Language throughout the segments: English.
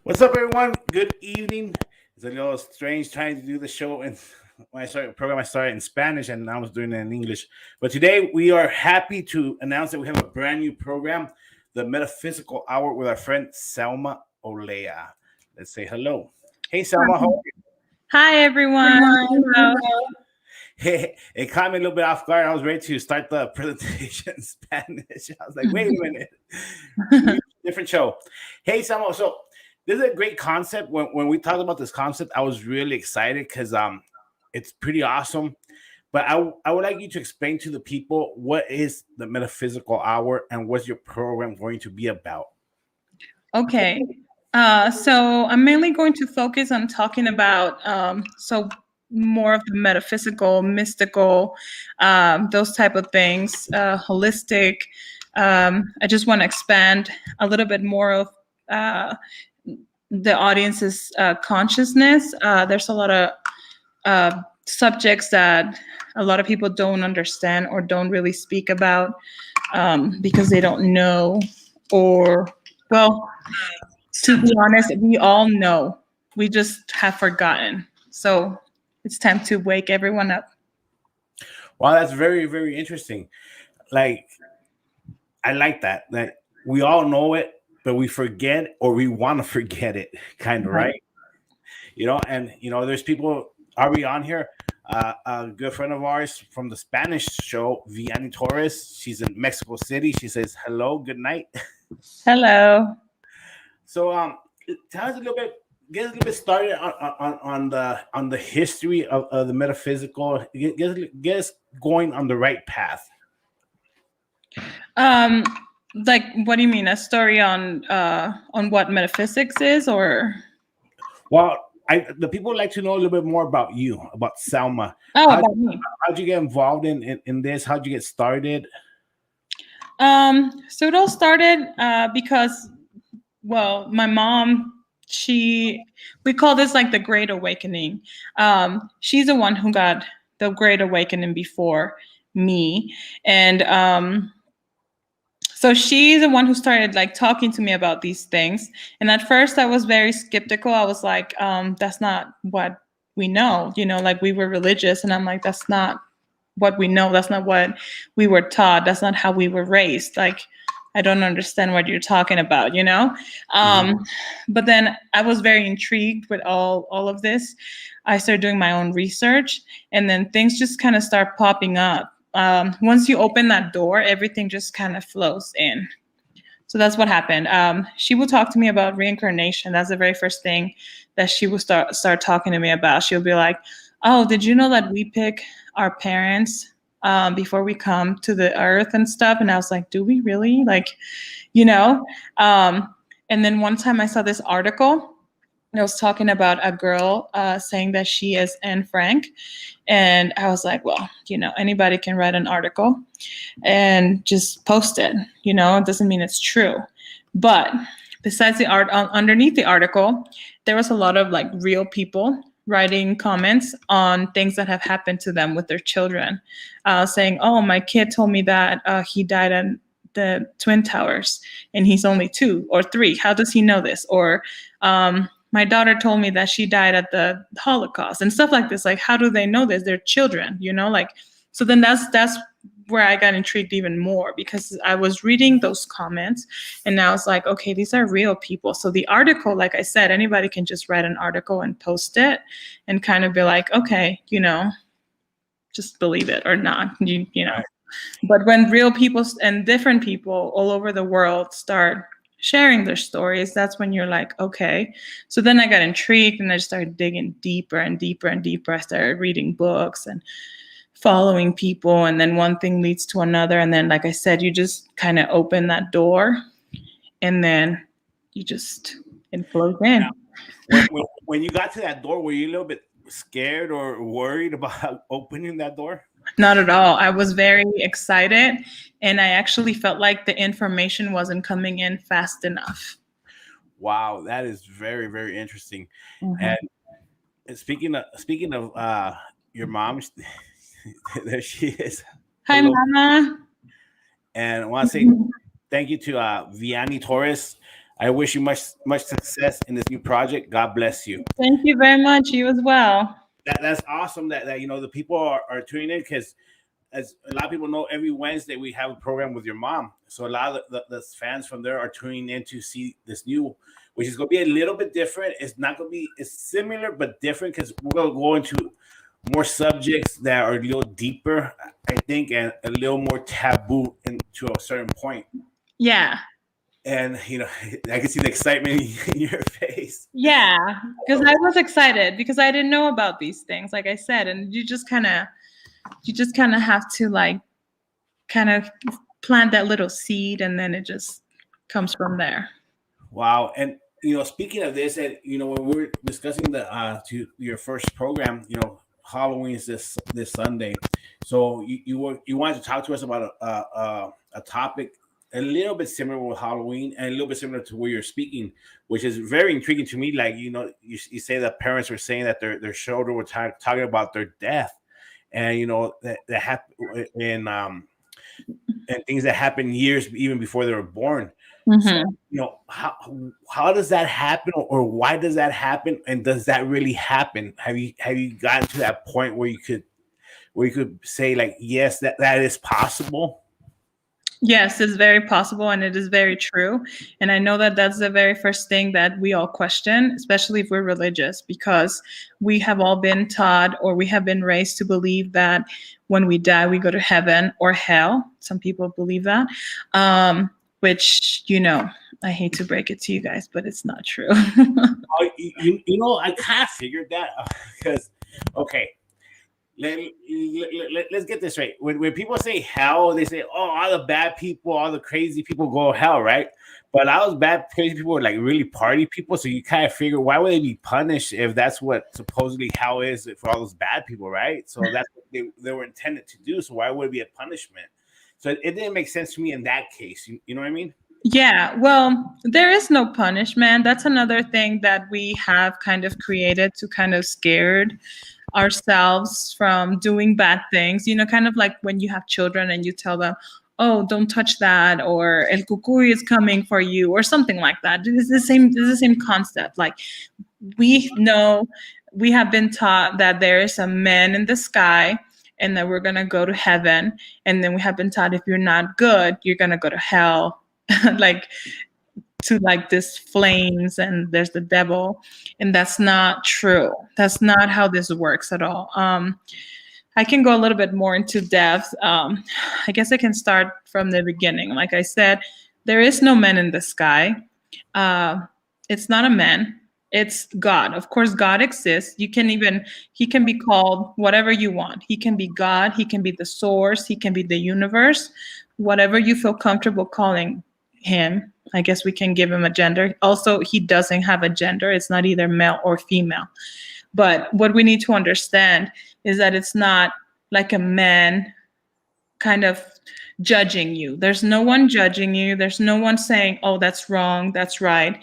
What's up, everyone? Good evening. It's a little strange trying to do the show, and when I started the program, I started in Spanish, and now I was doing it in English. But today, we are happy to announce that we have a brand new program, the Metaphysical Hour, with our friend Salma Olea. Let's say hello. Hey, Salma, how are you? Hi, everyone. Hello. Hey, it caught me a little bit off guard. I was ready to start the presentation in Spanish. I was like, wait a minute, different show. Hey, Salma. So this is a great concept. When we talked about this concept, I was really excited because it's pretty awesome. But I would like you to explain to the people what is the Metaphysical Hour and what's your program going to be about. Okay. So I'm mainly going to focus on talking about more of the metaphysical, mystical, those type of things, holistic. I just want to expand a little bit more of uh, the audience's consciousness. There's a lot of subjects that a lot of people don't understand or don't really speak about because they don't know, or well, to be honest, we all know. We just have forgotten. So it's time to wake everyone up. Wow, that's very, very interesting. Like, I like that. That we all know it, but we forget or we want to forget it, kind of, Right. right? And there's people already on here. A good friend of ours from the Spanish show, Vianney Torres. She's in Mexico City. She says hello, good night. Hello. So, tell us a little bit. Get us a little bit started on the history of the metaphysical. Get us going on the right path. Um, like, what do you mean? A story on what metaphysics is, or Well, the people would like to know a little bit more about you, about Salma. oh, How about me? how'd you get involved in this? How'd you get started? So it all started because, well, my mom, she, we call this like the Great Awakening. She's the one who got the Great Awakening before me, and so she's the one who started like talking to me about these things. And at first, I was very skeptical. I was like, "That's not what we know." Like we were religious, and I'm like, "That's not what we know. That's not what we were taught. That's not how we were raised. Like, I don't understand what you're talking about." Mhm. Um, but then I was very intrigued with all of this. I started doing my own research, and then things just kind of start popping up. Once you open that door, everything just kind of flows in. So that's what happened. She will talk to me about reincarnation. That's the very first thing that she will start talking to me about. She'll be like, "Oh, did you know that we pick our parents before we come to the earth and stuff?" And I was like, "Do we really?" Like, you know. Um, and then one time I saw this article. And I was talking about a girl saying that she is Anne Frank, and I was like, "Well, anybody can write an article." And just post it. It doesn't mean it's true. But besides the art, underneath the article, there was a lot of like real people writing comments on things that have happened to them with their children, saying, "Oh, my kid told me that he died at the Twin Towers and he's only 2 or 3. How does he know this?" Or, my daughter told me that she died at the Holocaust and stuff like this. Like, how do they know this? They're children, like. So then that's where I got intrigued even more, because I was reading those comments and I was like, okay, these are real people. So the article, like I said, anybody can just write an article and post it and kind of be like, okay, just believe it or not, Right. But when real people and different people all over the world start sharing their stories, that's when you're like, okay. So then I got intrigued and I just started digging deeper and deeper and deeper. I started reading books and following people, and then one thing leads to another, and then, like I said, you just kind of open that door, and then you just it flows in. Now, when you got to that door, were you a little bit scared or worried about opening that door? Not at all. I was very excited, and I actually felt like the information wasn't coming in fast enough. Wow, that is very, very interesting. Mhm. And speaking of your mom, there she is. Hi, Hello, Mama. and I want to say thank you to Vianney Torres. I wish you much success in this new project. God bless you. Thank you very much. You as well. That's awesome that the people are tuning in, because as a lot of people know, every Wednesday we have a program with your mom. So a lot of the fans from there are tuning in to see this new, which is going to be a little bit different. It's not going to be, it's similar but different, because we're going to go into more subjects that are a little deeper, I think, and a little more taboo to a certain point. Yeah. And I can see the excitement in your face. Yeah, because I was excited because I didn't know about these things, like I said, and you just kind of have to like kind of plant that little seed, and then it just comes from there. Wow. And speaking of this, and when we were discussing the to your first program, Halloween is this Sunday. So you wanted to talk to us about a topic a little bit similar with Halloween, and a little bit similar to where you're speaking, which is very intriguing to me. Like, you say that parents were saying that their children were talking about their death, and that happened in and things that happened years even before they were born. So, how does that happen, or why does that happen, and does that really happen? Have you gotten to that point where you could say, like, yes, that is possible? Yes, it's very possible, and it is very true. And I know that that's the very first thing that we all question, especially if we're religious, because we have all been taught, or we have been raised to believe that when we die, we go to heaven or hell. Some people believe that, which, I hate to break it to you guys, but it's not true. I kind of figured that, because, okay, let's get this right. When people say hell, they say, oh, all the bad people, all the crazy people go to hell, right? But all those bad, crazy people are like really party people. So you kind of figure, why would they be punished if that's what supposedly hell is for all those bad people, right? So that's what they were intended to do. So why would it be a punishment? So it didn't make sense to me in that case. You know what I mean? Yeah, well, there is no punishment. That's another thing that we have kind of created to kind of scared ourselves from doing bad things. Kind of like when you have children and you tell them, oh, don't touch that, or el cucuy is coming for you, or something like that. It's the same concept. Like, we know, we have been taught that there is a man in the sky, and that we're going to go to heaven. And then we have been taught, if you're not good, you're going to go to hell. Like, to like this flames, and there's the devil, and that's not true. That's not how this works at all. I can go a little bit more into depth. I guess I can start from the beginning. Like I said, there is no man in the sky. It's not a man, it's God. Of course, God exists. He can be called whatever you want. He can be God, he can be the source, he can be the universe, whatever you feel comfortable calling him. I guess we can give him a gender. Also, he doesn't have a gender. It's not either male or female. But what we need to understand is that it's not like a man kind of judging you. There's no one judging you. There's no one saying, oh, that's wrong, that's right.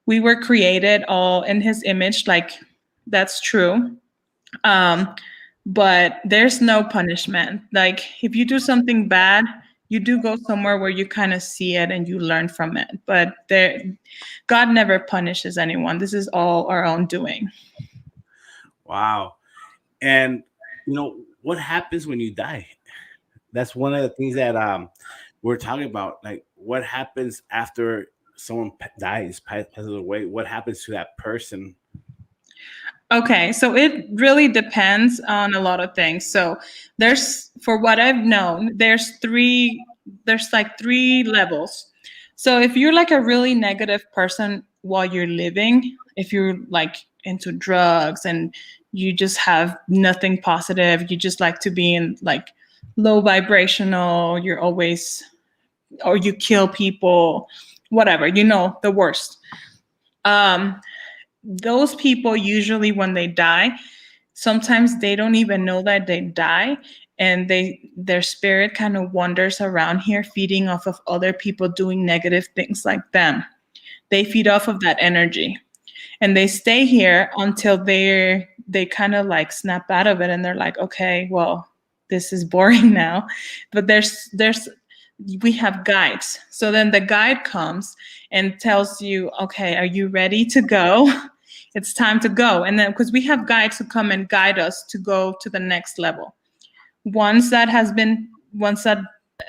We were created all in his image. Like, that's true. But there's no punishment. Like, if you do something bad, you do go somewhere where you kind of see it and you learn from it. But God never punishes anyone. This is all our own doing. Wow. And what happens when you die? That's one of the things that we're talking about. Like, what happens after someone dies, passes away? What happens to that person? Okay, so it really depends on a lot of things. So for what I've known, there's like three levels. So if you're like a really negative person while you're living, if you're like into drugs and you just have nothing positive, you just like to be in like low vibrational, or you kill people, whatever, the worst. Those people, usually when they die, sometimes they don't even know that they die, and their spirit kind of wanders around here, feeding off of other people doing negative things like them. They feed off of that energy, and they stay here until they kind of like snap out of it, and they're like, okay, well, this is boring now. But there's we have guides. So then the guide comes and tells you, okay, are you ready to go? It's time to go. And then because we have guides who come and guide us to go to the next level. Once that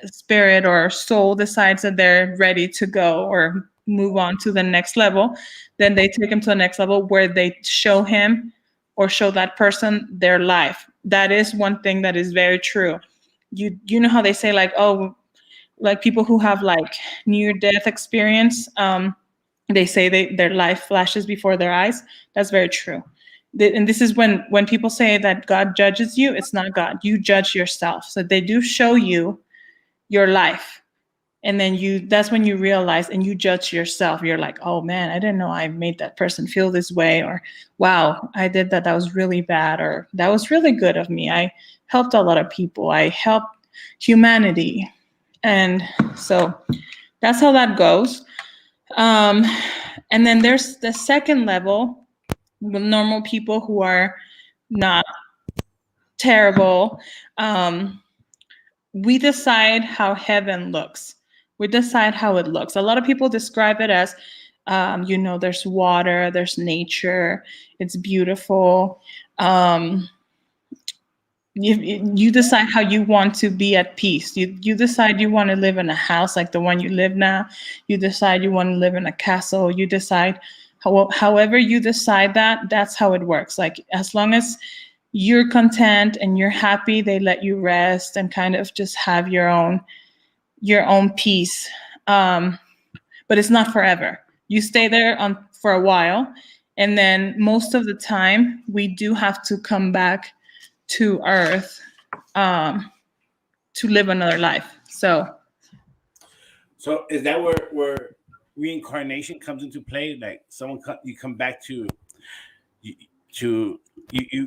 spirit or soul decides that they're ready to go or move on to the next level, then they take him to the next level where they show him or show that person their life. That is one thing that is very true. You know how they say like, oh, like people who have like near death experience, they say their life flashes before their eyes. That's very true. And this is when people say that God judges you, it's not God. You judge yourself. So they do show you your life. And then that's when you realize and you judge yourself. You're like, oh man, I didn't know I made that person feel this way. Or wow, I did that. That was really bad. Or that was really good of me. I helped a lot of people. I helped humanity. And so that's how that goes. And then there's the second level, with normal people who are not terrible. We decide how heaven looks. We decide how it looks. A lot of people describe it as, there's water, there's nature, it's beautiful. You decide how you want to be at peace. You decide you want to live in a house like the one you live now. You decide you want to live in a castle. You decide however you decide that's how it works. Like as long as you're content and you're happy, they let you rest and kind of just have your own peace. But it's not forever. You stay there for a while, and then most of the time we do have to come back to Earth to live another life. So is that where reincarnation comes into play? Like you come back to you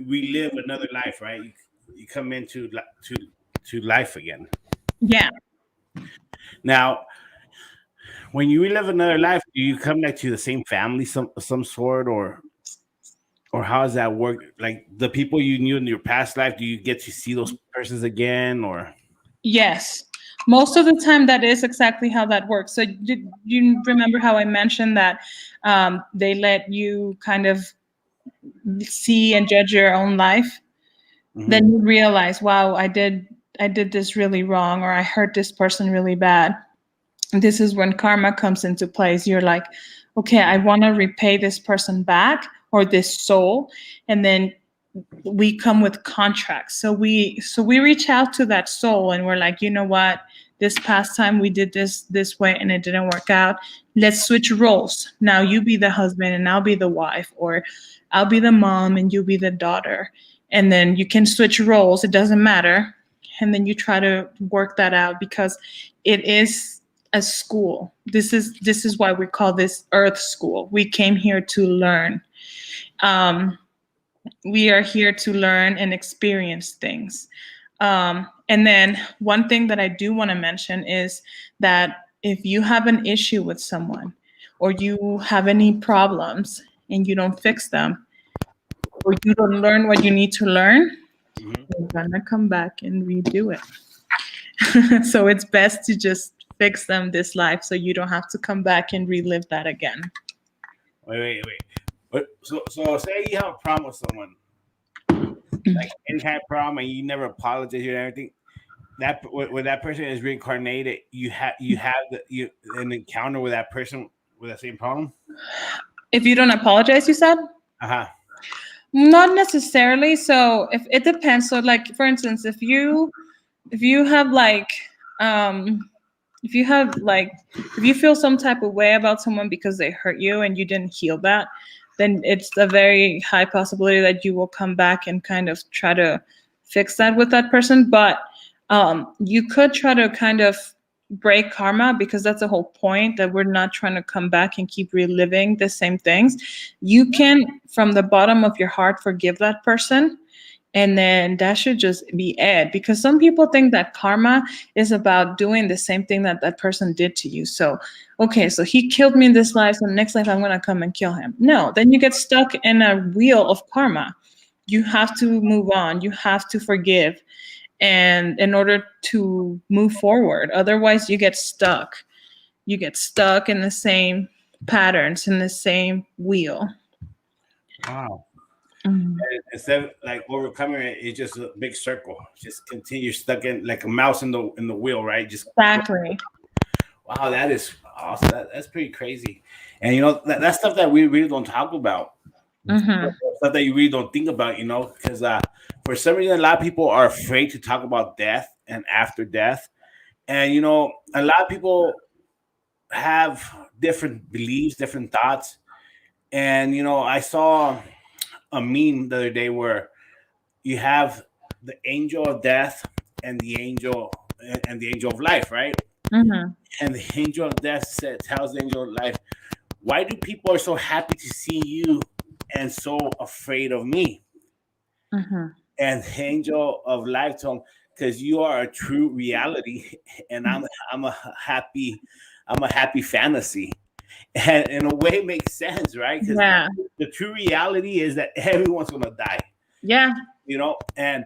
relive another life, right? You come into to life again. Yeah. Now, when you relive another life, do you come back to the same family, some sort, or how does that work? Like the people you knew in your past life, do you get to see those persons again, or? Yes. Most of the time, that is exactly how that works. So did you remember how I mentioned that they let you kind of see and judge your own life? Mm-hmm. Then you realize, wow, I did this really wrong, or I hurt this person really bad. And this is when karma comes into place. You're like, okay, I want to repay this person back or this soul. And then we come with contracts. So we reach out to that soul and we're like, you know what? This past time we did this way and it didn't work out. Let's switch roles. Now you be the husband and I'll be the wife, or I'll be the mom and you be the daughter. And then you can switch roles. It doesn't matter. And then you try to work that out because it is a school. This is why we call this Earth School. We came here to learn. We are here to learn and experience things. And then one thing that I do want to mention is that if you have an issue with someone or you have any problems and you don't fix them, or you don't learn what you need to learn, you're gonna come back and redo it. So it's best to just fix them this life so you don't have to come back and relive that again. Wait. But so say you have a problem with someone, like any kind of problem, and you never apologize or anything. That when that person is reincarnated, you have an encounter with that person with the same problem. If you don't apologize, you said? Not necessarily. So if it depends. So like for instance, if you have like if you feel some type of way about someone because they hurt you and you didn't heal that, then it's a very high possibility that you will come back and kind of try to fix that with that person. But you could try to kind of break karma, because that's the whole point, that we're not trying to come back and keep reliving the same things. You can, from the bottom of your heart, forgive that person. And then that should just be it. Because some people think that karma is about doing the same thing that that person did to you. So, okay, so he killed me in this life, so next life I'm going to come and kill him. No, then you get stuck in a wheel of karma. You have to move on. You have to forgive. and in order to move forward. Otherwise you get stuck. You get stuck in the same patterns, in the same wheel. Wow. Mhm. And instead of like overcoming it, it's just a big circle. Just continue stuck in like a mouse in the wheel, right? Just Exactly. wow, that is awesome. That's pretty crazy. And that's stuff that we really don't talk about. Hmm. Stuff that you really don't think about, because for some reason a lot of people are afraid to talk about death and after death. And a lot of people have different beliefs, different thoughts. And I saw a meme the other day where you have the angel of death and the angel of life, right? Hmm. And the angel of death tells the angel of life, "Why do people are so happy to see you and so afraid of me?" Hmm. And the angel of life told him, "Because you are a true reality, and I'm a happy I'm a happy fantasy." And in a way, it makes sense, right? Because Yeah. the true reality is that everyone's gonna die, Yeah. And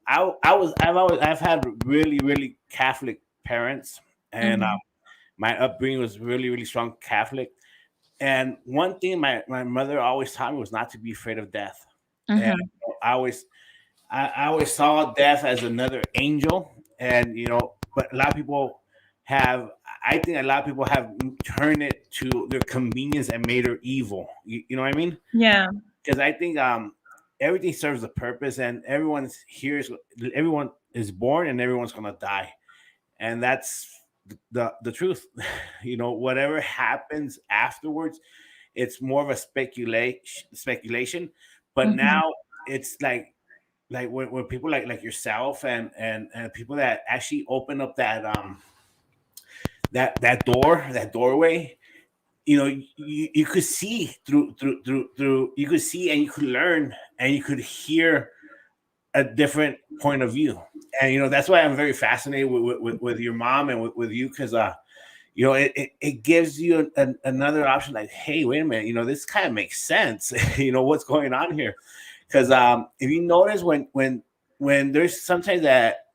I've had really really Catholic parents, and Hmm. my upbringing was really really strong Catholic. And one thing my mother always taught me was not to be afraid of death. And Hmm. I always I always saw death as another angel, and but a lot of people have. I think a lot of people have turned it to their convenience and made her evil. You know what I mean? Yeah. Because I think everything serves a purpose, and everyone is born and everyone's gonna die, and that's the truth. Whatever happens afterwards, it's more of a speculation. But Hmm. now it's like when people like yourself and people that actually open up that doorway, you could see through you could see and you could learn and you could hear a different point of view. And that's why I'm very fascinated with your mom and with you, because it gives you another option, like, hey, wait a minute, this kind of makes sense. What's going on here? Because if you notice, when there's sometimes that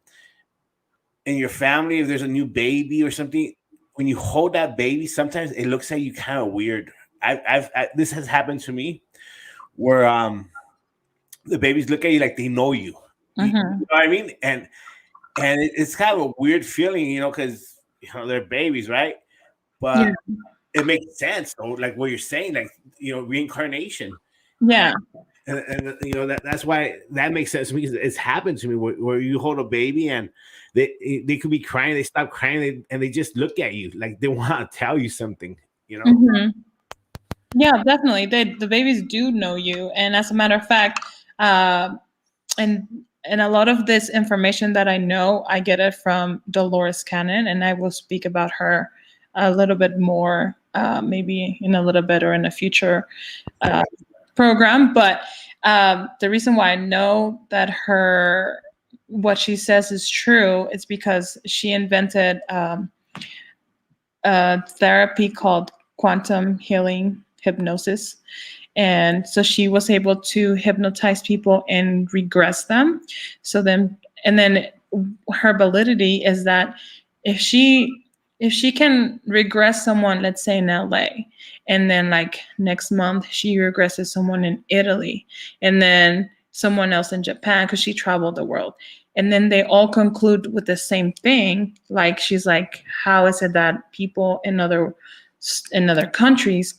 in your family, if there's a new baby or something, when you hold that baby, sometimes it looks at you kind of weird. This has happened to me where the babies look at you like they know you. You Hmm. know what I mean? And it's kind of a weird feeling, because they're babies, right? Yeah. But it makes sense, though, like what you're saying, like reincarnation. Yeah. And that's why that makes sense to me, because it's happened to me where you hold a baby and they could be crying, they stop crying, and they just look at you like they want to tell you something, you know. Hmm. Yeah, definitely. The babies do know you, and as a matter of fact, uh, and a lot of this information that I know, I get it from Dolores Cannon, and I will speak about her a little bit more, maybe in a little bit or in a future uh, program. But the reason why I know that what she says is true is because she invented a therapy called quantum healing hypnosis. And so she was able to hypnotize people and regress them. And then her validity is that if she can regress someone, let's say in LA, and then like next month she regresses someone in Italy, and then someone else in Japan, because she traveled the world, and then they all conclude with the same thing. Like, she's like, how is it that people in other countries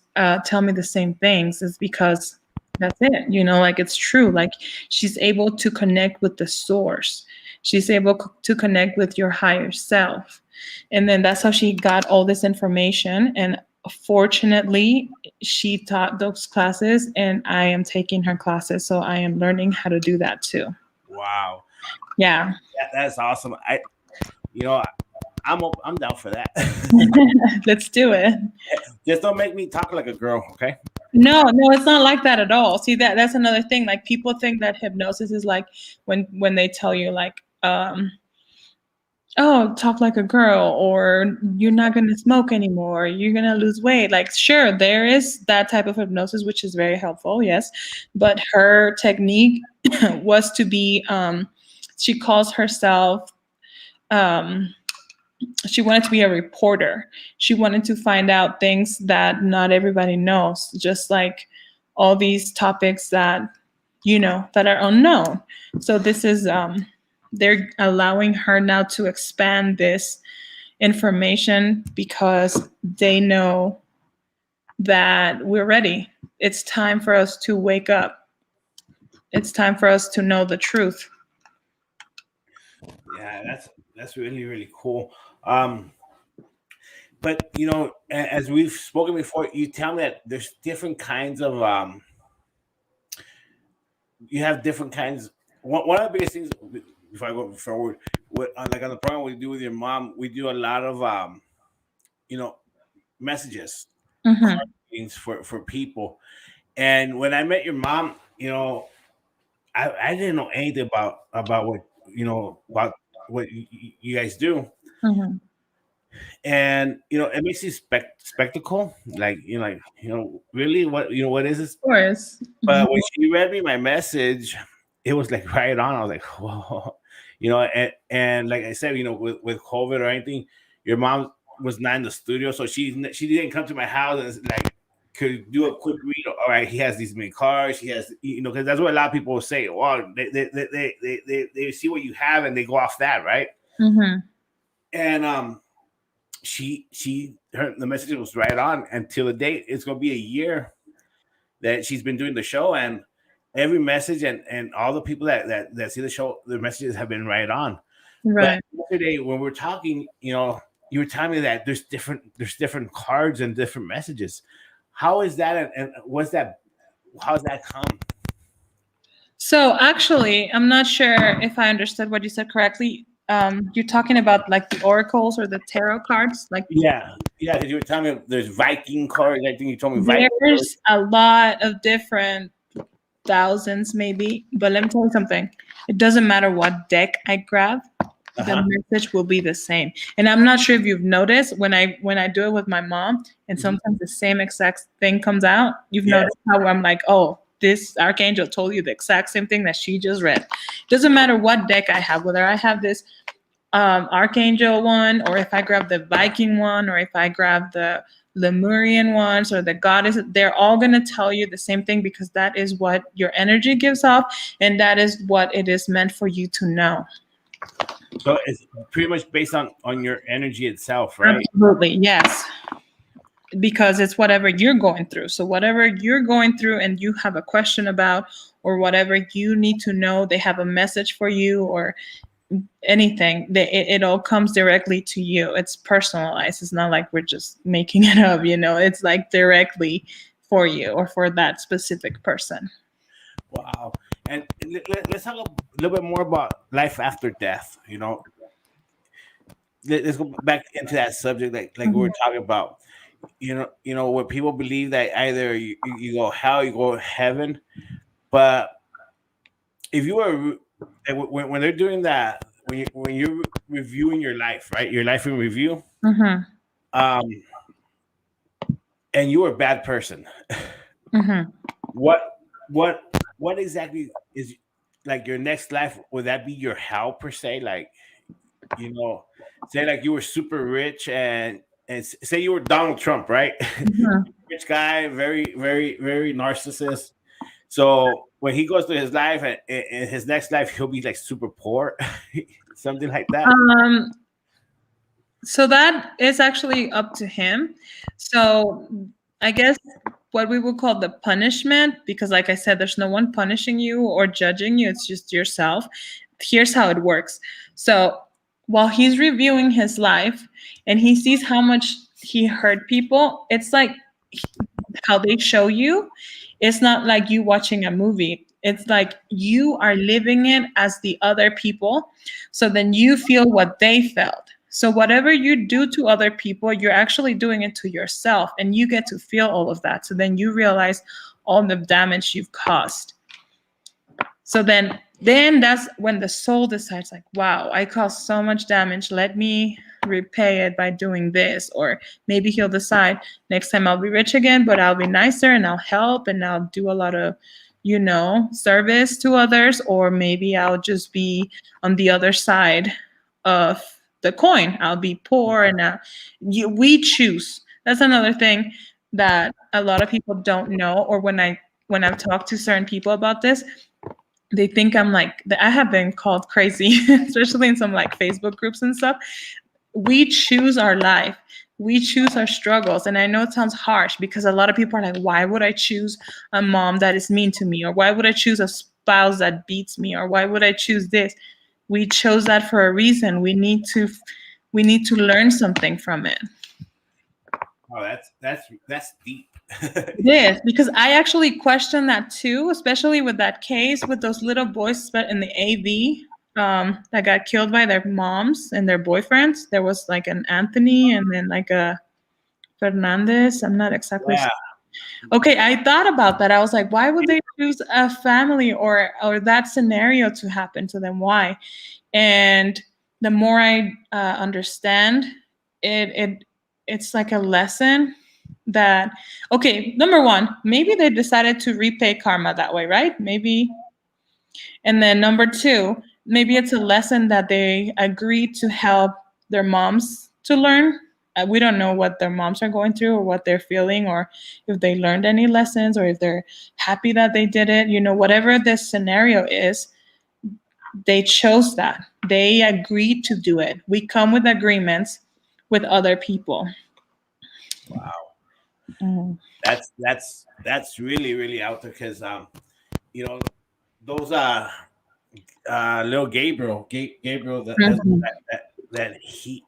tell me the same things? Is because that's it, like, it's true. Like, she's able to connect with the source. She's able to connect with your higher self. And then that's how she got all this information. And fortunately, she taught those classes, and I am taking her classes. So I am learning how to do that too. Wow, Yeah. that's awesome. You know, I'm down for that. Let's do it. Just don't make me talk like a girl, okay? No, no, it's not like that at all. See, that's another thing. Like, people think that hypnosis is like when they tell you like, oh, talk like a girl, or you're not going to smoke anymore, you're going to lose weight. Like, sure, there is that type of hypnosis, which is very helpful, yes. But her technique was to be She calls herself, um, she wanted to be a reporter. She wanted to find out things that not everybody knows, just like all these topics that, that are unknown. So this is, they're allowing her now to expand this information because they know that we're ready. It's time for us to wake up. It's time for us to know the truth. Yeah, that's really really cool. But as we've spoken before, you tell me that there's different kinds of you have different kinds. One of the biggest things, before I go forward, like on the program we do with your mom, we do a lot of you know messages, Mm-hmm. things for people. And when I met your mom, I didn't know anything about what about what you guys do. Mm-hmm. And it makes you spectacle, like really what is this? Of course. But when she read me my message, it was like right on. I was like, whoa, and like I said, with COVID or anything, your mom was not in the studio, so she didn't come to my house and like could do a quick read. All right, he has these many cars. He has, because that's what a lot of people will say. Wow, they see what you have and they go off that, right? Mm-hmm. And the message was right on until the date. It's gonna be a year that she's been doing the show, and every message and all the people that see the show, their messages have been right on. Right. But yesterday when we're talking, you were telling me that there's different cards and different messages. How is that, and what's that? How's that come? So actually, I'm not sure if I understood what you said correctly. You're talking about like the oracles or the tarot cards, like Yeah, because you were telling me there's Viking cards. I think you told me Viking cards. there's a lot of different thousands maybe, but let me tell you something. It doesn't matter what deck I grab, Uh-huh. the message will be the same. And I'm not sure if you've noticed when I do it with my mom, and Mhm. sometimes the same exact thing comes out. You've Yes. noticed how I'm like, oh, this archangel told you the exact same thing that she just read. Doesn't matter what deck I have, whether I have this archangel one, or if I grab the Viking one, or if I grab the Lemurian ones or the goddess, they're all going to tell you the same thing because that is what your energy gives off, and that is what it is meant for you to know. So it's pretty much based on your energy itself, right? Absolutely, yes. Because it's whatever you're going through. So whatever you're going through and you have a question about, or whatever you need to know, they have a message for you, or anything. It all comes directly to you. It's personalized. It's not like we're just making it up. It's like directly for you or for that specific person. Wow. And let's talk a little bit more about life after death. Let's go back into that subject, like we were talking about. Where people believe that either you go hell, you go heaven. But if you were when they're doing that, when you're reviewing your life, right? Your life in review, Mm-hmm. um, and you were a bad person. Mm-hmm. what what what exactly is like your next life? Would that be your hell per se? Like, say like you were super rich and say you were Donald Trump, right? Mm-hmm. Rich guy, very, very, very narcissist. So when he goes through his life and in his next life, he'll be like super poor, something like that. So that is actually up to him. So I guess what we would call the punishment, because like I said, there's no one punishing you or judging you, it's just yourself. Here's how it works. So while he's reviewing his life and he sees how much he hurt people, it's like how they show you. It's not like you watching a movie. It's like you are living it as the other people. So then you feel what they felt. So whatever you do to other people, you're actually doing it to yourself, and you get to feel all of that. So then you realize all the damage you've caused. So then that's when the soul decides, like, wow, I caused so much damage. Let me repay it by doing this. Or maybe he'll decide next time I'll be rich again, but I'll be nicer and I'll help and I'll do a lot of, service to others, or maybe I'll just be on the other side of the coin. I'll be poor, and we choose. That's another thing that a lot of people don't know, or when I've talked to certain people about this, they think I'm like, I have been called crazy, especially in some like Facebook groups and stuff. We choose our life. We choose our struggles. And I know it sounds harsh because a lot of people are like, why would I choose a mom that is mean to me? Or why would I choose a spouse that beats me? Or why would I choose this? We chose that for a reason. We need to learn something from it. Oh, that's deep. It is, because I actually question that too, especially with that case with those little boys in the AV, that got killed by their moms and their boyfriends. There was like an Anthony and then like a Fernandez. I'm not exactly Yeah. sure. Okay, I thought about that. I was like, why would they choose a family or that scenario to happen to them? Why? And the more I understand it's like a lesson that, okay, number one, maybe they decided to repay karma that way, right? Maybe. And then number two, maybe it's a lesson that they agreed to help their moms to learn. We don't know what their moms are going through or what they're feeling, or if they learned any lessons, or if they're happy that they did it. Whatever this scenario is, they chose that. They agreed to do it. We come with agreements with other people. Wow. Mhm. That's really really out there because you know those little Gabriel Mhm. that he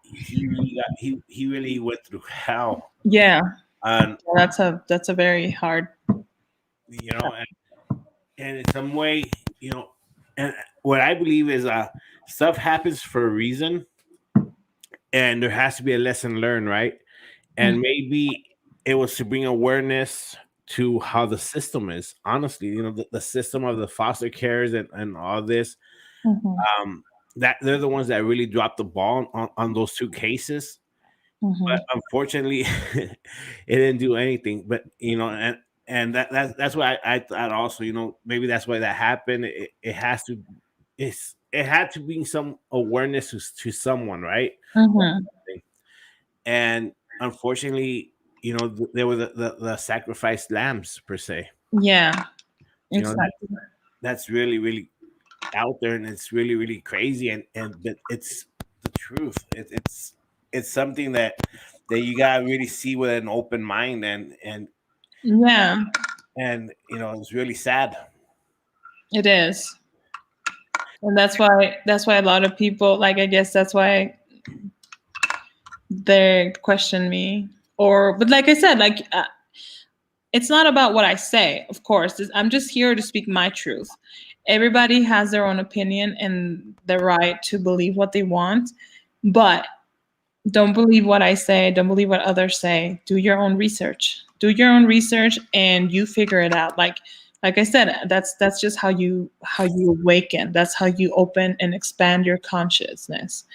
really got he really went through hell. Yeah, And that's a very hard. you know and in some way, and what I believe is stuff happens for a reason, and there has to be a lesson learned, right? And maybe it was to bring awareness to how the system is. Honestly, the system of the foster cares and all this, Mhm. that they're the ones that really dropped the ball on those two cases. But Mhm. unfortunately, it didn't do anything. But and that's why I thought also, maybe that's why that happened. It has to, it had to bring some awareness to someone, right? Mhm. And unfortunately, there were the sacrificed lambs per se. Yeah, You know that exactly. that's really really out there, and it's really really crazy, and but it's the truth. It's something that you gotta really see with an open mind, Yeah, and it's really sad. it is. And that's why a lot of people, like, I guess that's why they question me. But like I said, like, it's not about what I say, of course. I'm just here to speak my truth. Everybody has their own opinion and the right to believe what they want, but don't believe what I say, don't believe what others say. Do your own research. Do your own research and you figure it out. Like I said, that's just how you awaken. That's how you open and expand your consciousness.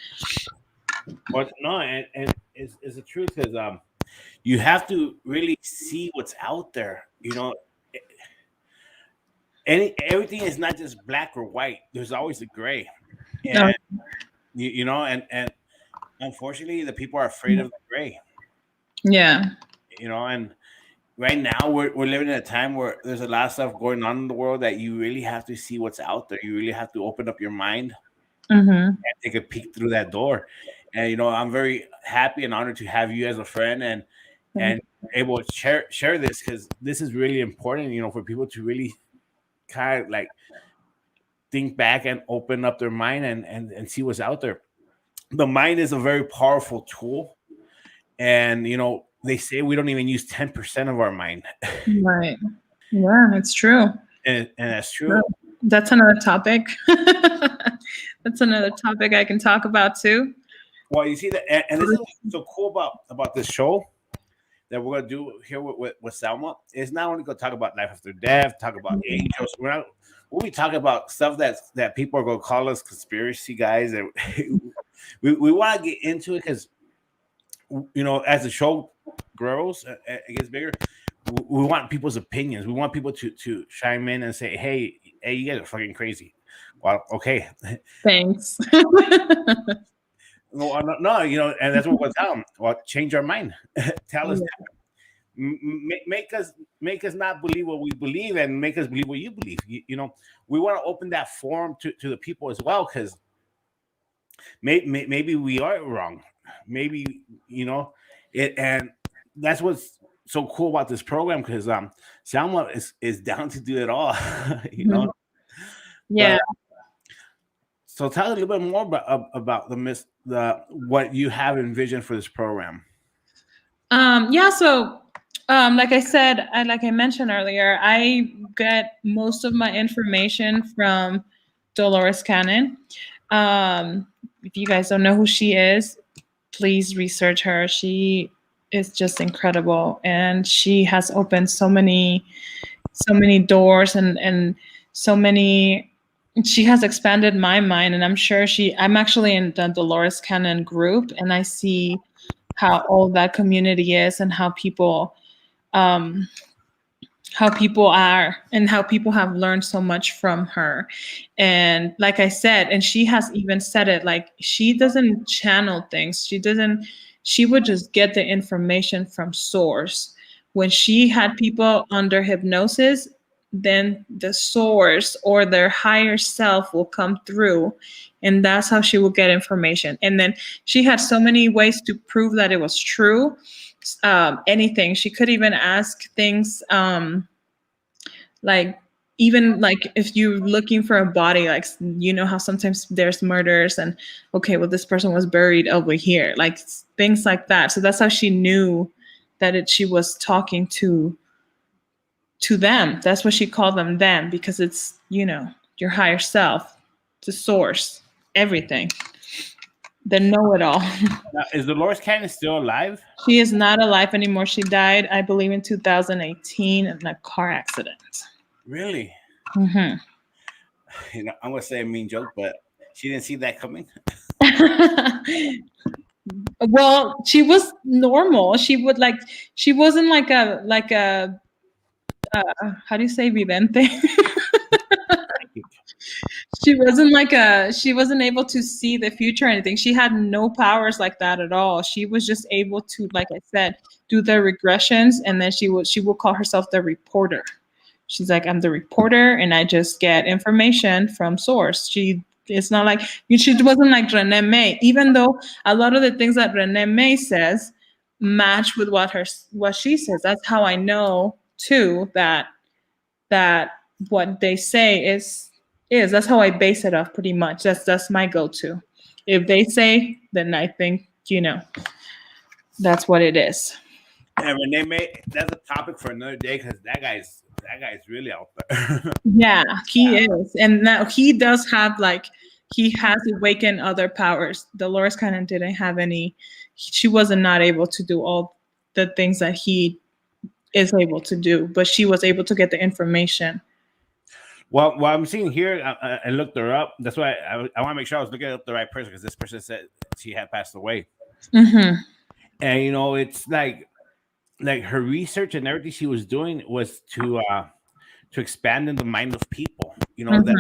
But no, and it's the truth, because you have to really see what's out there. Everything is not just black or white. There's always a gray, No. and and unfortunately, the people are afraid of the gray. Yeah. And right now we're living in a time where there's a lot of stuff going on in the world that you really have to see what's out there. You really have to open up your mind Mm-hmm. and take a peek through that door. And I'm very happy and honored to have you as a friend, and able to share this, because this is really important. For people to really kind of like think back and open up their mind and see what's out there. The mind is a very powerful tool, and they say we don't even use 10% of our mind. Right. Yeah, it's true. And that's True. true. That's another topic. That's another topic I can talk about too. Well, you see that, and this is what's so cool about this show that we're gonna do here with Salma. Is not only gonna talk about life after death, talk about angels. We'll be talking about stuff that people are gonna call us conspiracy guys, and we want to get into it because as the show grows, it gets bigger. we want people's opinions. We want people to chime in and say, hey, you guys are fucking crazy. Well, okay. Thanks. No, no, and that's what we'll tell them. Well, change our mind. Tell us, make us not believe what we believe, and make us believe what you believe. We want to open that forum to the people as well, because maybe we are wrong. Maybe it, and that's what's so cool about this program, because Salma is down to do it all. Yeah. But, so tell us a little bit more about the what you have envisioned for this program. Yeah, so like I said, like I mentioned earlier, I get most of my information from Dolores Cannon. If you guys don't know who she is, please research her. She is just incredible, and she has opened so many doors, and so many. She has expanded my mind, and I'm actually in the Dolores Cannon group, and I see how all that community is, and um, how people are, and how people have learned so much from her. And like I said, and she has even said it, like, she doesn't channel things. She would just get the information from source. When she had people under hypnosis, then the source or their higher self will come through, and that's how she will get information. And then she had so many ways to prove that it was true. Anything. She could even ask things, like, even like if you're looking for a body, like, how sometimes there's murders, and okay, well, this person was buried over here, like things like that. So that's how she knew that she was talking to them. That's what she called them, because it's, your higher self, the source, everything, the know-it-all. Now, is Dolores Cannon still alive? She is not alive anymore. She died, I believe, in 2018 in a car accident. Really? Mm-hmm. I'm gonna say a mean joke, but she didn't see that coming. Well, she was normal. She wasn't like a how do you say vidente? She wasn't able to see the future or anything. She had no powers like that at all. She was just able to, like I said, do the regressions, and then she will call herself the reporter. She's like, I'm the reporter, and I just get information from source. It's not like, she wasn't like Renee May, even though a lot of the things that Renee May says match with what she says. That's how I know too that what they say is that's how I base it off pretty much. That's my go-to. If they say, then I think, that's what it is. And Renee, that's a topic for another day, because that guy's really out there. Yeah, he is. And now he does have, like, he has awakened other powers. Dolores kind of didn't have any, she wasn't not able to do all the things that he is able to do, but she was able to get the information. Well, what I'm seeing here, I looked her up. That's why I want to make sure I was looking up the right person, because this person said she had passed away. Mm-hmm. And it's like her research and everything she was doing was to expand in the mind of people. That's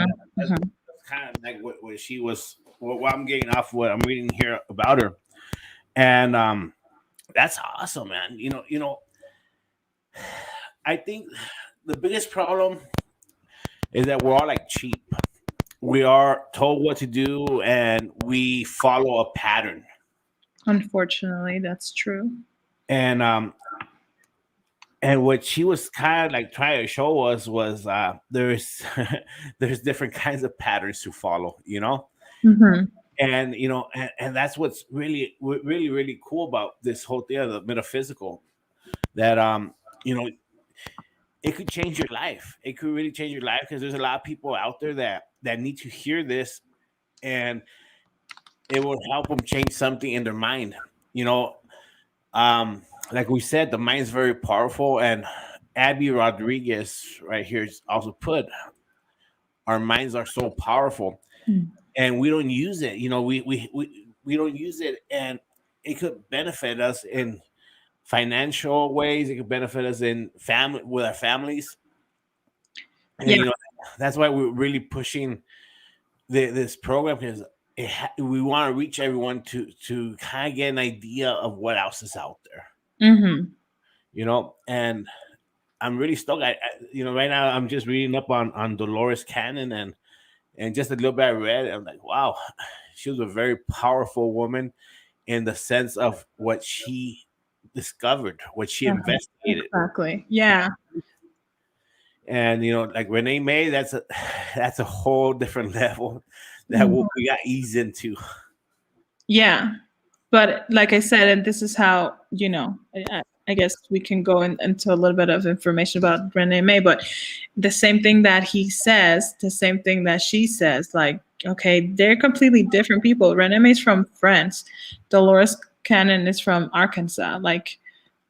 kind of like what she was. What I'm getting off what I'm reading here about her, and that's awesome, man. I think the biggest problem is that we're all like cheap. We are told what to do, and we follow a pattern. Unfortunately, that's true. And what she was kind of like trying to show us was there's there's different kinds of patterns to follow. Mm-hmm. And and that's what's really really really cool about this whole thing of the metaphysical, that it could change your life. It could really change your life, because there's a lot of people out there that need to hear this, and it will help them change something in their mind. Like we said, the mind's very powerful, and Abby Rodriguez right here is also put, our minds are so powerful, and we don't use it. We don't use it, and it could benefit us in financial ways. It could benefit us in family with our families, and Yeah. that's why we're really pushing this program, because we want to reach everyone to kind of get an idea of what else is out there. Mm-hmm. And I'm really stoked. Right now I'm just reading up on Dolores Cannon, and just a little bit I read, I'm like, wow, she was a very powerful woman in the sense of what she discovered, what she investigated. Exactly. Yeah. And like Renee May, that's a whole different level that we got eased into. Yeah. But like I said, and this is how, I guess we can go into a little bit of information about Renee May, but the same thing that he says, the same thing that she says, like, okay, they're completely different people. Renee May's from France. Dolores Cannon is from Arkansas. Like,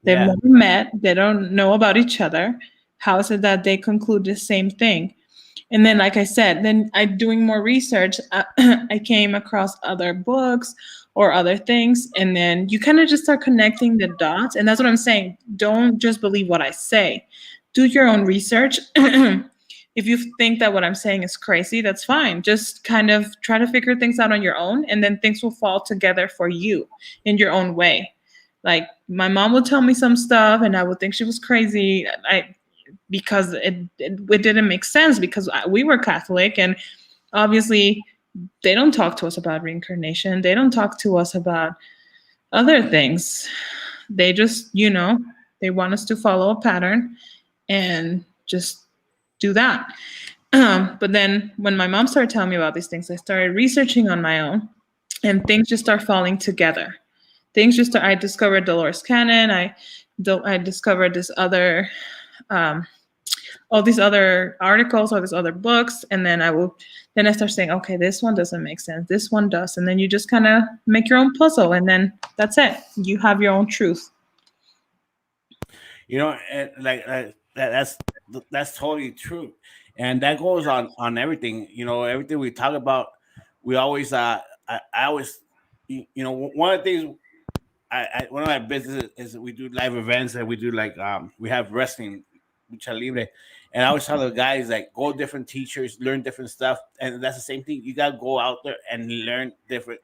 they've Yeah. never met. They don't know about each other. How is it that they conclude the same thing? And then, like I said, then I doing more research, I came across other books or other things, and then you kind of just start connecting the dots. And that's what I'm saying. Don't just believe what I say. Do your own research. If you think that what I'm saying is crazy, that's fine. Just kind of try to figure things out on your own, and then things will fall together for you in your own way. Like, my mom would tell me some stuff, and I would think she was crazy. Because it didn't make sense, because we were Catholic, and obviously they don't talk to us about reincarnation. They don't talk to us about other things. They just, they want us to follow a pattern and just do that. But then when my mom started telling me about these things, I started researching on my own, and things just start falling together. I discovered Dolores Cannon. I discovered this other all these other articles, all these other books, and then I start saying, okay, this one doesn't make sense, this one does, and then you just kind of make your own puzzle, and then that's it. You have your own truth. And that's totally true, and that goes on everything. Everything we talk about, we always I always one of the things one of my businesses is we do live events, and we do like we have wrestling, lucha libre, and I always tell the guys, like, go different teachers, learn different stuff, and that's the same thing. You gotta go out there and learn different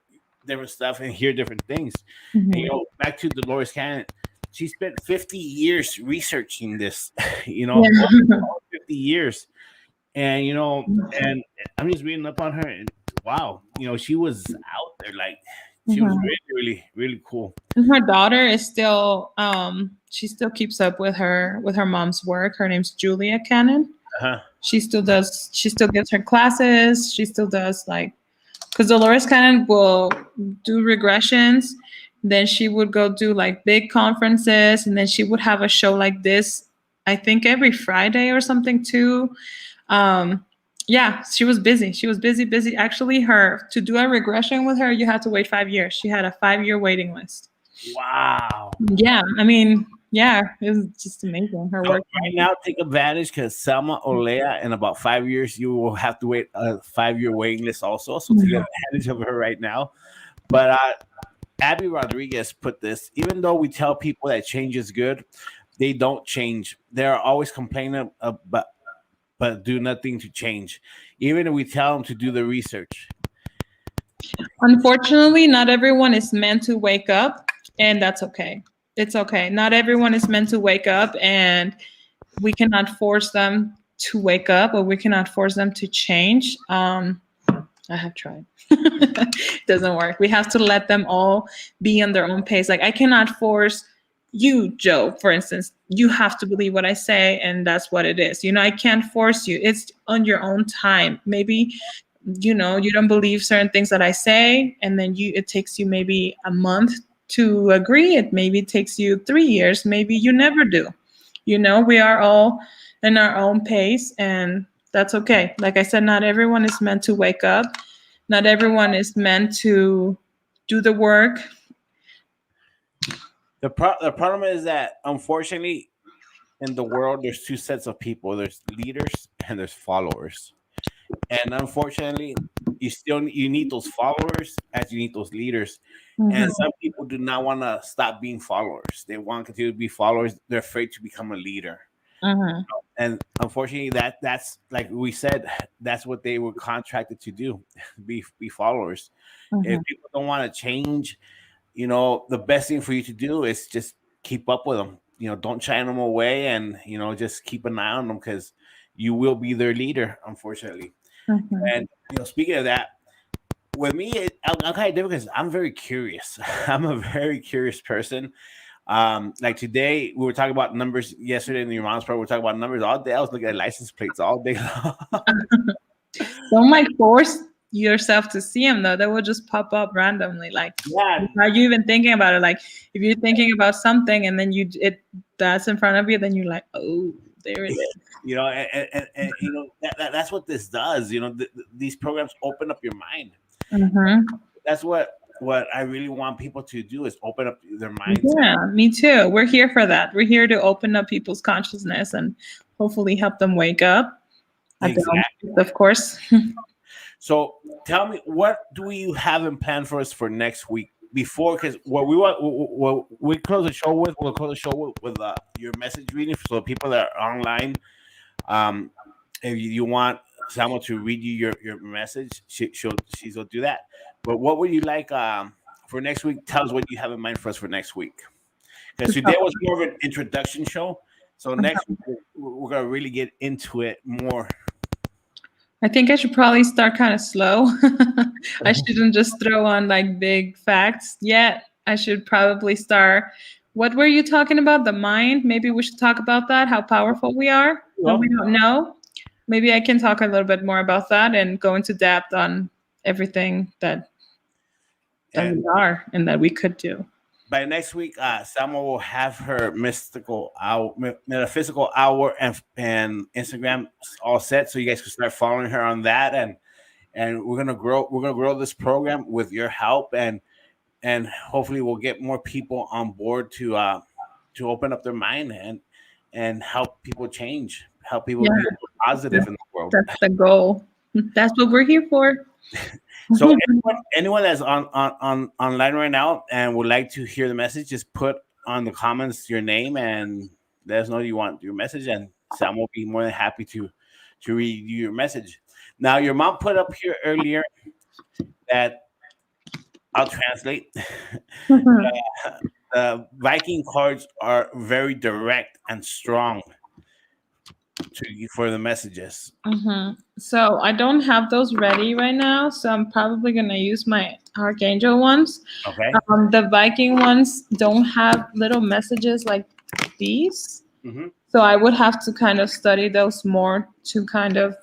stuff and hear different things. Mm-hmm. And, back to Dolores Cannon, she spent 50 years researching this. Yeah. 50 years, and and I'm just reading up on her, and wow, she was out there, like. She was really, really, really cool. And her daughter is still, she still keeps up with her mom's work. Her name's Julia Cannon. Uh-huh. She still gets her classes. She still does, like, because Dolores Cannon will do regressions. Then she would go do like big conferences, and then she would have a show like this, I think every Friday or something too. Yeah, she was busy. She was busy. Actually, to do a regression with her, you had to wait 5 years. She had a 5-year waiting list. Wow. Yeah, I mean, yeah, it was just amazing. Her work right now, take advantage, because Salma Olea, in about 5 years, you will have to wait a 5-year waiting list also. So take advantage of her right now. But Abby Rodriguez put this: even though we tell people that change is good, they don't change. They're always complaining about, but do nothing to change, even if we tell them to do the research. Unfortunately, not everyone is meant to wake up, and that's okay. It's okay. Not everyone is meant to wake up, and we cannot force them to wake up, or we cannot force them to change. I have tried. It doesn't work. We have to let them all be on their own pace. Like, I cannot force you, Joe, for instance. You have to believe what I say, and that's what it is. I can't force you. It's on your own time. Maybe, you don't believe certain things that I say, and then it takes you maybe a month to agree. Maybe takes you 3 years. Maybe you never do. We are all in our own pace, and that's okay. Like I said, not everyone is meant to wake up. Not everyone is meant to do the work. The problem is that, unfortunately, in the world, there's two sets of people. There's leaders and there's followers. And unfortunately, you need those followers as you need those leaders. Mhm. And some people do not want to stop being followers. They want to continue to be followers. They're afraid to become a leader. Mhm. And unfortunately, that's like we said, that's what they were contracted to do, be followers. If Mhm. people don't want to change, the best thing for you to do is just keep up with them. Don't shy them away, and just keep an eye on them, because you will be their leader, unfortunately. Mhm. And speaking of that, with me, I'm kind of different because I'm very curious. I'm a very curious person. Like today, we were talking about numbers yesterday in the mom's part. We were talking about numbers all day. I was looking at license plates all day long. Don't like force yourself to see them though. They will just pop up randomly. Like, Yeah, are you even thinking about it? Like, if you're thinking about something and then that's in front of you, then you're like, oh, there it is. and that's what this does. These programs open up your mind. Mm-hmm. That's what I really want people to do, is open up their minds. Yeah, me too. We're here for that. We're here to open up people's consciousness and hopefully help them wake up. At their own Exactly. pace, of course. So tell me, what do you have in plan for us for next week? Before, because what we close the show with, we'll close the show with your message reading, so people that are online. Um, if you want someone to read you your message, she'll do that. But what would you like for next week? Tell us what you have in mind for us for next week. Because today was more of an introduction show. So next week we're gonna really get into it more. I think I should probably start kind of slow. I shouldn't just throw on like big facts yet. I should probably start. What were you talking about? The mind? Maybe we should talk about that, how powerful we are when we don't know. Maybe I can talk a little bit more about that and go into depth on everything that And we are and that we could do. by next week, Salma will have her metaphysical hour and Instagram all set, so you guys can start following her on that. And we're gonna grow. We're gonna grow this program with your help, and hopefully we'll get more people on board to open up their mind and help people change, help people be more positive in the world. That's the goal. That's what we're here for. So anyone that's on online right now and would like to hear the message, just put on the comments your name and let us know you want your message, and Sam will be more than happy to read your message. Now, your mom put up here earlier that I'll translate. The Viking cards are very direct and strong for the messages. So I don't have those ready right now, so I'm probably gonna use my Archangel ones. Okay. The Viking ones don't have little messages like these, so I would have to kind of study those more to kind of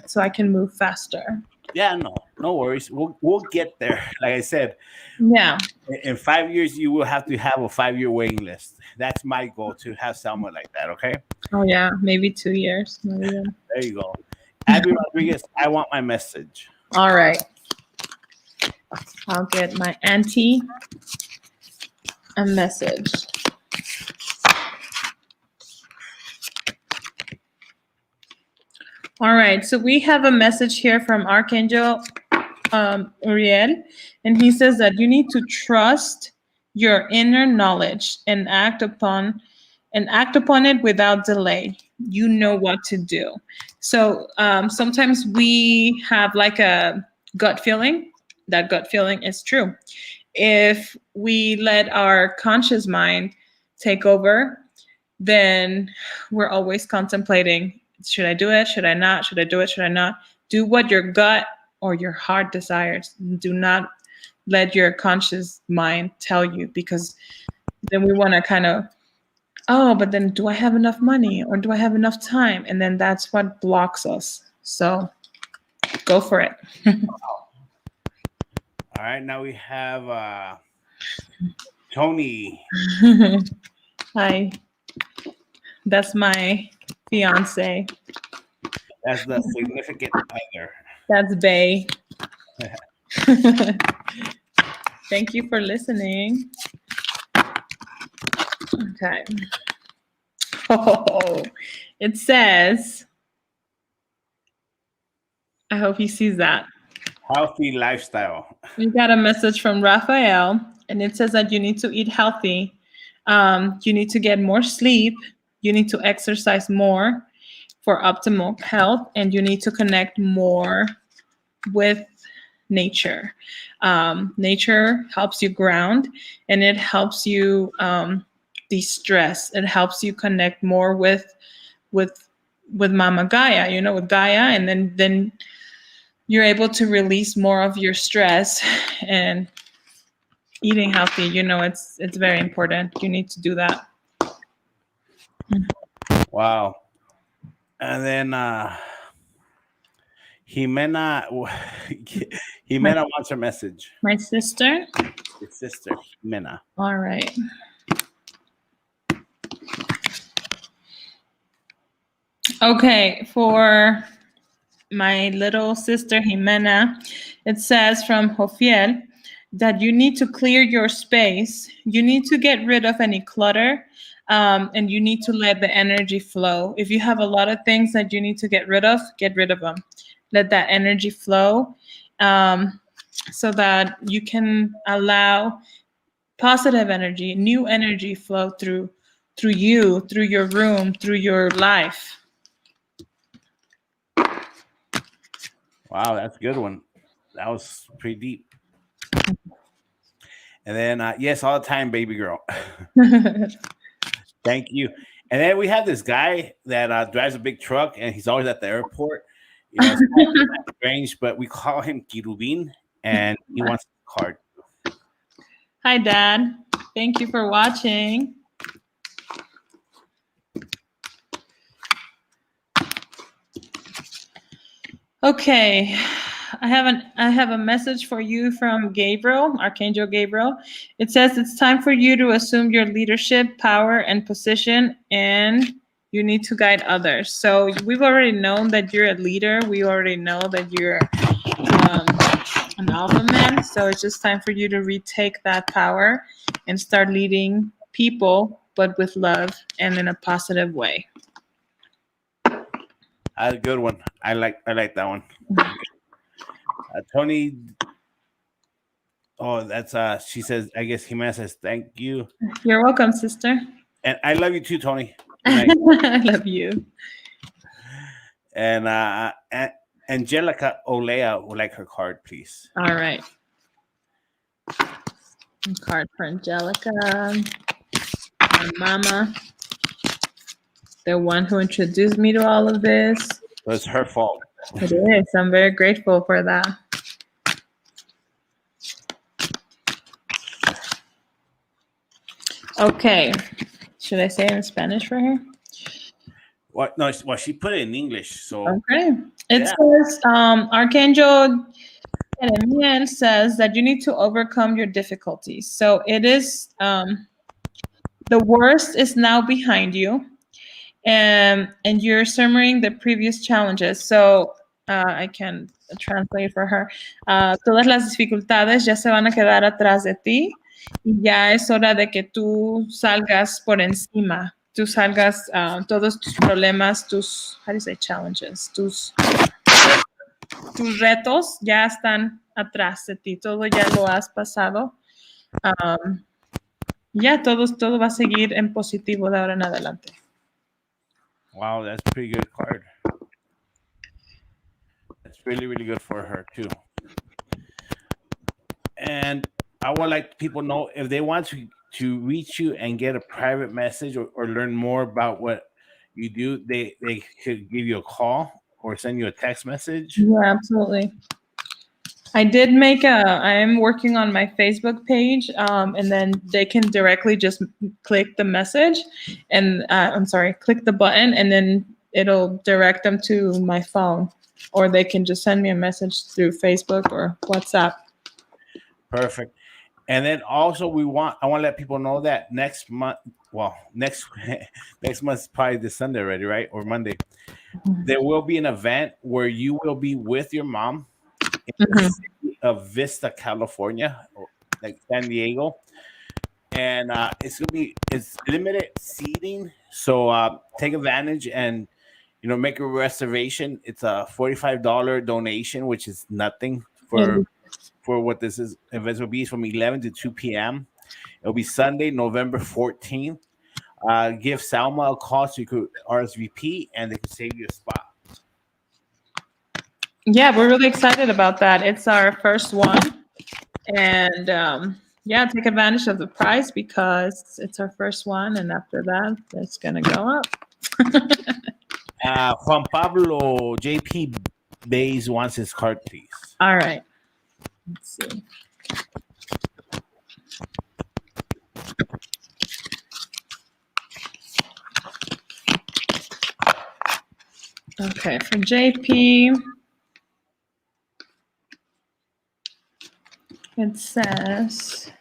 so I can move faster. Yeah, no worries. We'll get there. Like I said, yeah. In 5 years, you will have to have a 5-year waiting list. That's my goal, to have someone like that. Okay. Oh yeah, maybe 2 years. Maybe. There you go. Abby Rodriguez, I want my message. All right. I'll get my auntie a message. All right, so we have a message here from Archangel Uriel, and he says that you need to trust your inner knowledge and act upon it without delay. You know what to do. So sometimes we have like a gut feeling. That gut feeling is true. If we let our conscious mind take over, then we're always contemplating, should I do it? Should I not? Should I do it? Should I not? Do what your gut or your heart desires. Do not let your conscious mind tell you, because then we want to kind of, oh, but then do I have enough money or do I have enough time? And then that's what blocks us. So go for it. All right, now we have Tony. Hi. That's my fiance. That's the significant other. That's Bay. Thank you for listening. Okay. Oh, it says, I hope he sees that. Healthy lifestyle. We got a message from Raphael, and it says that you need to eat healthy. You need to get more sleep. You need to exercise more for optimal health, and you need to connect more with nature. Nature helps you ground, and it helps you de-stress. It helps you connect more with with Mama Gaia, with Gaia, and then you're able to release more of your stress. And eating healthy, it's very important. You need to do that. Wow. And then Jimena Jimena wants her message. My sister. Your sister, Jimena. All right. Okay, for my little sister Jimena, it says from Jofiel that you need to clear your space. You need to get rid of any clutter, and you need to let the energy flow. If you have a lot of things that you need to get rid of them. Let that energy flow, so that you can allow positive energy, new energy flow through you, through your room, through your life. Wow, that's a good one. That was pretty deep. And then, yes, all the time, baby girl. Thank you. And then we have this guy that drives a big truck, and he's always at the airport. It's kind of strange, but we call him Kirubin, and he wants a card. Hi, Dad. Thank you for watching. Okay, I have a message for you from Gabriel, Archangel Gabriel. It says it's time for you to assume your leadership, power, and position, and you need to guide others. So we've already known that you're a leader. We already know that you're an alpha man. So it's just time for you to retake that power and start leading people, but with love and in a positive way. That's a good one. I like that one. Tony. Oh, that's she says. I guess Jimena says thank you. You're welcome, sister. And I love you too, Tony. I love you. And Angelica Olea would like her card, please. All right. Card for Angelica, my mama, the one who introduced me to all of this. So it's her fault. It is. I'm very grateful for that. Okay. Should I say it in Spanish for her? What? No, well, she put it in English. So okay. It says Archangel Jeremiel says that you need to overcome your difficulties. So it is the worst is now behind you. And you're surmouring the previous challenges. So I can translate for her. Todas las dificultades ya se van a quedar atrás de ti y ya es hora de que tú salgas por encima. Tú salgas todos tus problemas, how do you say challenges? Tus retos ya están atrás de ti. Todo ya lo has pasado. Ya todo va a seguir en positivo de ahora en adelante. Wow, that's a pretty good card. That's really, really good for her too. And I would like people to know if they want to reach you and get a private message or learn more about what you do, they could give you a call or send you a text message. Yeah, absolutely. I am working on my Facebook page, and then they can directly just click the message and click the button, and then it'll direct them to my phone, or they can just send me a message through Facebook or WhatsApp. Perfect. And then also I want to let people know that next month is probably this Sunday already, right? Or Monday. Mm-hmm. There will be an event where you will be with your mom in the city of Vista, California, like San Diego. And it's limited seating. So take advantage and make a reservation. It's a $45 donation, which is nothing for what this is events will be. It's from 11 to 2 p.m. It'll be Sunday, November 14th. Give Salma a call so you could RSVP and they can save you a spot. Yeah, we're really excited about that. It's our first one. And yeah, take advantage of the price because it's our first one. And after that, it's going to go up. Juan Pablo JP Bays wants his card, please. All right. Let's see. Okay, for JP, it says,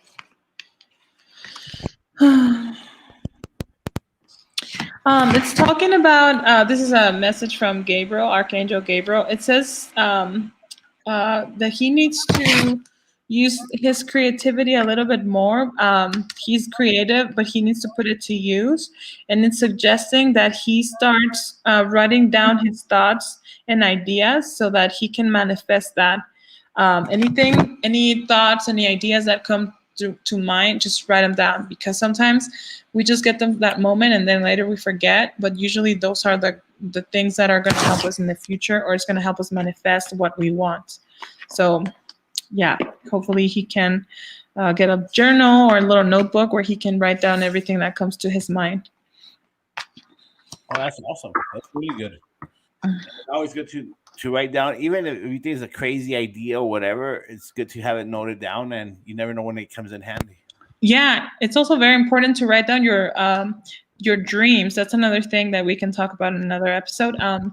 it's talking about, this is a message from Gabriel, Archangel Gabriel. It says that he needs to use his creativity a little bit more. He's creative, but he needs to put it to use. And it's suggesting that he starts writing down his thoughts and ideas so that he can manifest that. Any thoughts, any ideas that come to mind, just write them down, because sometimes we just get them that moment and then later we forget. But usually those are the things that are going to help us in the future, or it's going to help us manifest what we want. So yeah, hopefully he can get a journal or a little notebook where he can write down everything that comes to his mind. Oh, that's awesome. That's really good. It's always good to write down, even if you think it's a crazy idea or whatever. It's good to have it noted down, and you never know when it comes in handy. Yeah, it's also very important to write down your dreams. That's another thing that we can talk about in another episode. We have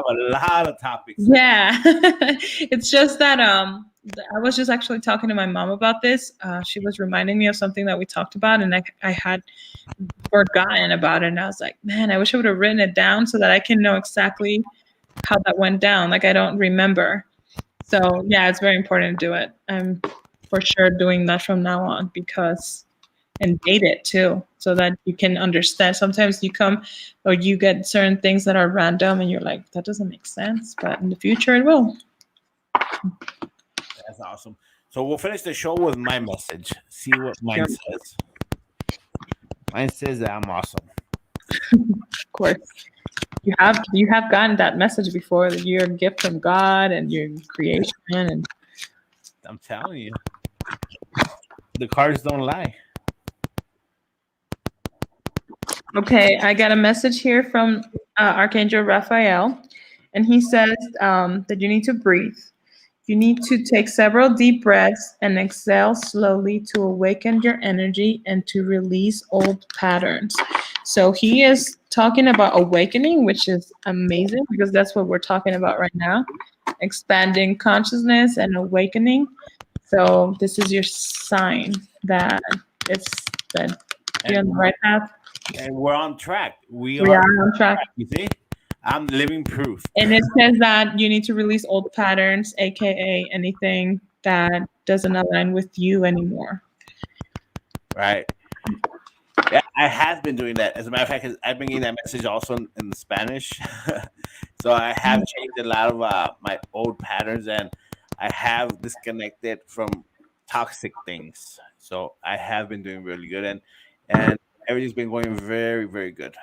a lot of topics. Yeah, it's just that I was just actually talking to my mom about this. She was reminding me of something that we talked about, and I had forgotten about it. And I was like, man, I wish I would have written it down so that I can know exactly how that went down. Like, I don't remember. So yeah, it's very important to do it. I'm for sure doing that from now on, and date it too, so that you can understand. Sometimes you come or you get certain things that are random and you're like, that doesn't make sense, but in the future it will. That's awesome. So we'll finish the show with my message. See what mine says. Mine says that I'm awesome. Of course. You have gotten that message before, that you're a gift from God and your creation, and I'm telling you, the cards don't lie. Okay, I got a message here from Archangel Raphael, and he says that you need to breathe. You need to take several deep breaths and exhale slowly to awaken your energy and to release old patterns. So he is talking about awakening, which is amazing because that's what we're talking about right now, expanding consciousness and awakening. So this is your sign that you're on the right path. And we're on track. We are on track. You see? I'm living proof. And it says that you need to release old patterns, aka anything that doesn't align with you anymore. Right. Yeah, I have been doing that. As a matter of fact, I've been getting that message also in Spanish. So I have changed a lot of my old patterns, and I have disconnected from toxic things. So I have been doing really good, and everything's been going very, very good.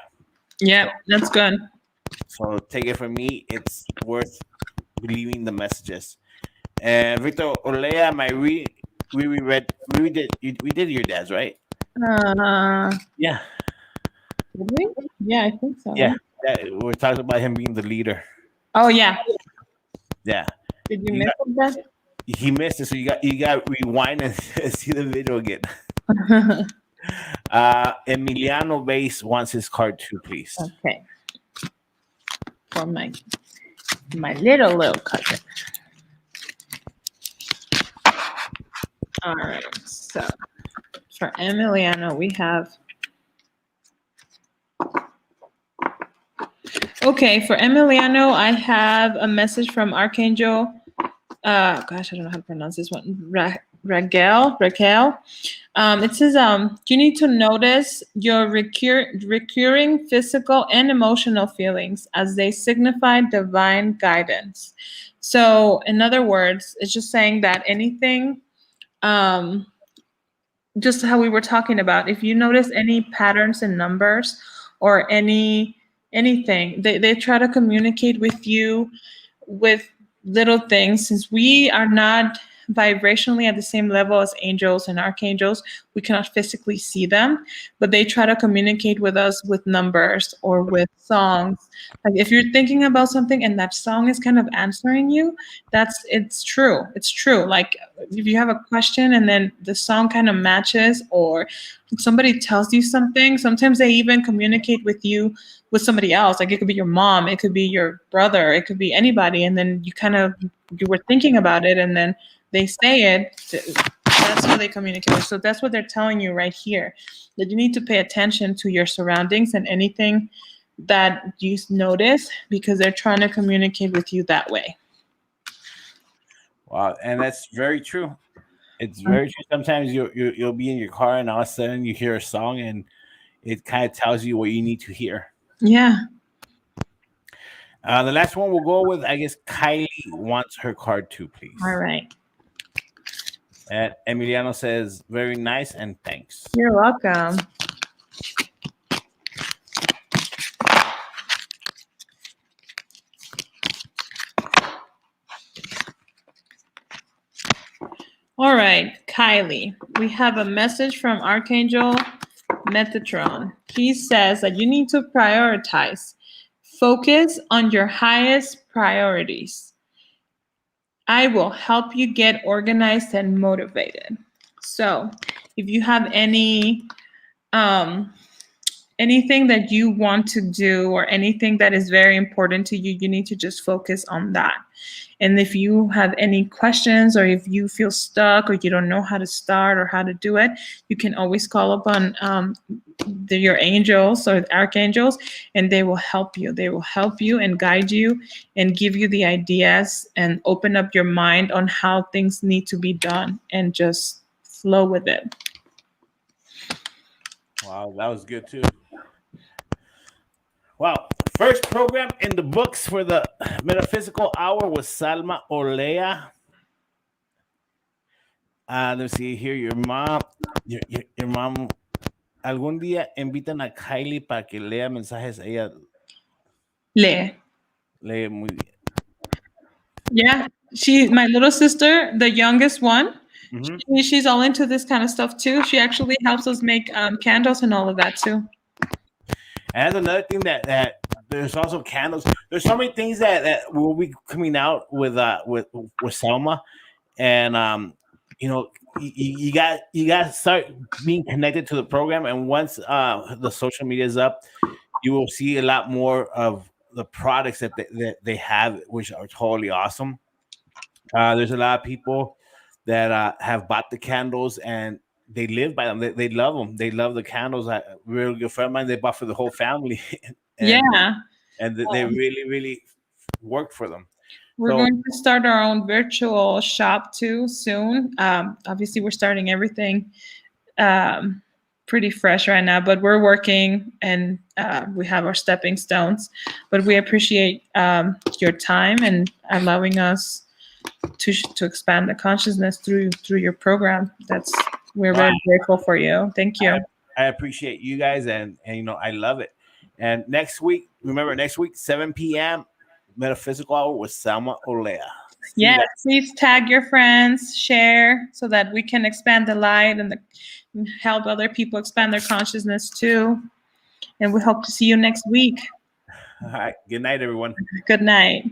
Yeah, that's good. So take it from me, it's worth believing the messages. And Victor Olea, we did your dad's, right? Yeah. Did we? Yeah, I think so. Yeah, we're talking about him being the leader. Oh yeah. Yeah. Did you miss that? He missed it, so you got to rewind and see the video again. Emiliano Base wants his card too, please. Okay. For my little cousin. All right. So for Emiliano, we have. Okay, for Emiliano, I have a message from Archangel. Gosh, I don't know how to pronounce this one. Raquel. It says, you need to notice your recurring physical and emotional feelings as they signify divine guidance. So, in other words, it's just saying that anything, um, just how we were talking about, if you notice any patterns in numbers or anything, they try to communicate with you with little things. Since we are not vibrationally at the same level as angels and archangels, we cannot physically see them, but they try to communicate with us with numbers or with songs. Like if you're thinking about something and that song is kind of answering you, it's true. It's true. Like if you have a question and then the song kind of matches, or somebody tells you something, sometimes they even communicate with you with somebody else. Like it could be your mom, it could be your brother, it could be anybody, and then you were thinking about it and then they say it. That's how they communicate. So that's what they're telling you right here, that you need to pay attention to your surroundings and anything that you notice, because they're trying to communicate with you that way. Wow, and that's very true. It's very true. Sometimes you'll be in your car and all of a sudden you hear a song and it kind of tells you what you need to hear. Yeah. The last one we'll go with, I guess Kylie wants her card too, please. All right. And Emiliano says, very nice and thanks. You're welcome. All right, Kylie, we have a message from Archangel Metatron. He says that you need to prioritize. Focus on your highest priorities. I will help you get organized and motivated. So if you have anything that you want to do or anything that is very important to you, you need to just focus on that. And if you have any questions or if you feel stuck or you don't know how to start or how to do it, you can always call upon your angels or archangels, and they will help you. They will help you and guide you and give you the ideas and open up your mind on how things need to be done and just flow with it. Wow, that was good too. Wow. First program in the books for the Metaphysical Hour was Salma Olea. Let's see here. Your mom, your mom, algún día invitan a Kylie para que lea mensajes. Ella lee muy bien. Yeah, my little sister, the youngest one, she's all into this kind of stuff too. She actually helps us make candles and all of that too. And that's another thing that there's also candles. There's so many things that will be coming out with Selma, and you got to start being connected to the program. And once the social media is up, you will see a lot more of the products that they have, which are totally awesome. There's a lot of people that have bought the candles and they live by them. They love them. They love the candles. A real good friend of mine, they bought for the whole family. And they really, really worked for them. We're going to start our own virtual shop too soon. Obviously, we're starting everything pretty fresh right now, but we're working and we have our stepping stones. But we appreciate your time and allowing us to expand the consciousness through your program. We're very grateful for you. Thank you. I appreciate you guys, and I love it. And next week, 7 p.m. Metaphysical Hour with Salma Olea. Yeah, please tag your friends, share, so that we can expand the light and help other people expand their consciousness too. And we hope to see you next week. All right. Good night, everyone. Good night.